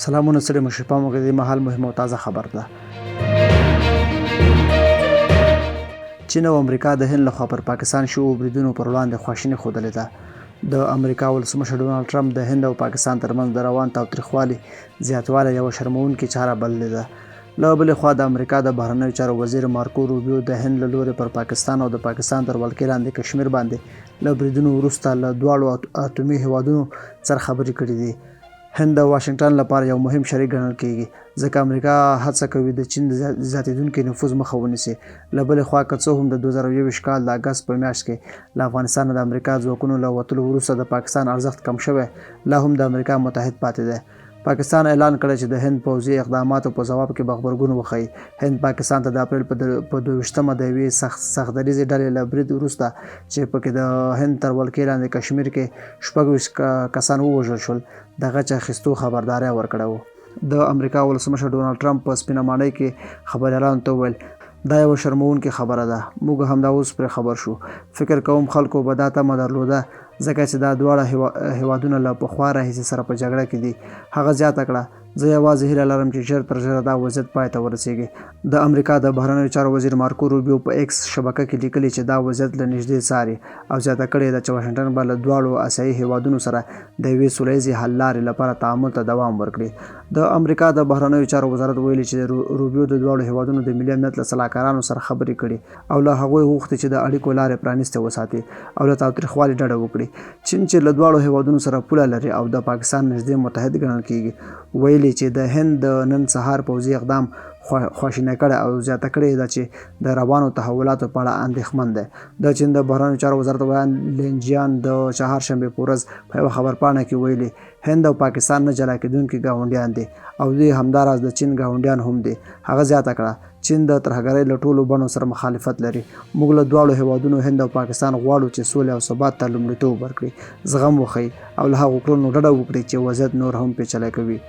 سلامونه ستړي مشر پام وکړئ د مهال مهم او تازه خبر ده. چین او امریکا د هند لخوا پر پاکستان شویو بریدونو پر وړاندې خواشیني ښودلې ده. د امریکا ولسمشر ډونالډ ټرمپ د هند او پاکستان ترمنځ د روان تاوتریخوالي زیاتوالی یوه شرموونکې چاره بللې ده. له بلې خوا د امریکا د بهرنیو چارو وزیر مارکو روبیو د هند له لورې پر پاکستان او د پاکستان تر ولکې لاندې کشمیر باندې له بریدونو وروسته له دواړو اتومي هیوادونو سره خبرې کړې دي. هند د واشنګټن لپاره یو مهم شریک ګڼل کیږي ځکه امریکا هڅه کوي د چین د زیاتېدونکي نفوذ مخه ونیسي. له بلې خوا که څه هم د 2021 کال د اګست په میاشت کې له افغانستان د امریکا ځواکونو له وتلو وروسته د پاکستان ارزښت کم شوی، لا هم د امریکا متحد پاتې دی. پاکستان اعلان کړی چې د هند پوځي اقداماتو په ځواب کې به غبرګون وښیي. هند پاکستان ته د اپریل په 22مه د یوې سختدریځې ډلې له برید وروسته چې پکې د هند تر ولکې لاندې کشمیر کې 26 کسان ووژل شول د غچ اخیستو خبرداری ورکړی و. د امریکا ولسمشر ډونالډ ټرمپ په سپینه ماڼۍ کې خبریالانو ته وویل دا یوه شرموونکې خبره ده، موږ همدا اوس پرې خبر شو. فکر کوم خلکو به دا تمه درلوده ځکه چې دا دواړه هیوادونه له پخوا راهیسې سره په جګړه کې دي. هغه زیاته کړه زه یوازې هیله لرم چې ژر تر ژره دا وضعیت پای ته ورسیږي. د امریکا د بهرنیو چارو وزیر مارکو روبیو په ایکس شبکه کې لیکلي چې دا وضعیت له نږدې څاري او زیاته کړې ده چې واشنګټن به له دواړو آسیایي هیوادونو سره د یوې سوله ییزې حل لارې لپاره تعامل ته دوام ورکړي. د امریکا د بهرنیو چارو وزارت ویلي چې روبیو د دواړو هیوادونو د ملي امنیت له سلاکارانو سره خبرې کړي او له هغوی غوښتي چې د اړیکو لارې پرانیستې وساتي او له تاوتریخوالي ډډه وکړي. چین چې له دواړو هیوادونو سره پوله لري او د پاکستان نږدې متحد ګڼل کیږي، ویلي چې د هند د نن سهار پوځي اقدام خواشینی کړی او زیاته کړې ده چې د روانو تحولاتو په اړه اندېښمن دی. د چین د بهرنیو چارو وزارت ویان لینجیان د چهارشنبې په ورځ په یوه خبرپاڼه کې ویلي هند او پاکستان نه جلا کېدونکي ګاونډیان دي او دوی همداراز د چین ګاونډیان هم دي. هغه زیاته کړه چین د ترهګرۍ له ټولو بڼو سره مخالفت لري. موږ له دواړو هیوادونو هند او پاکستان غواړو چې سولې او ثبات ته لومړیتوب ورکړي، زغم وښیي او له هغو کړنو ډډه وکړي چې وضعیت نور هم پیچلی کوي.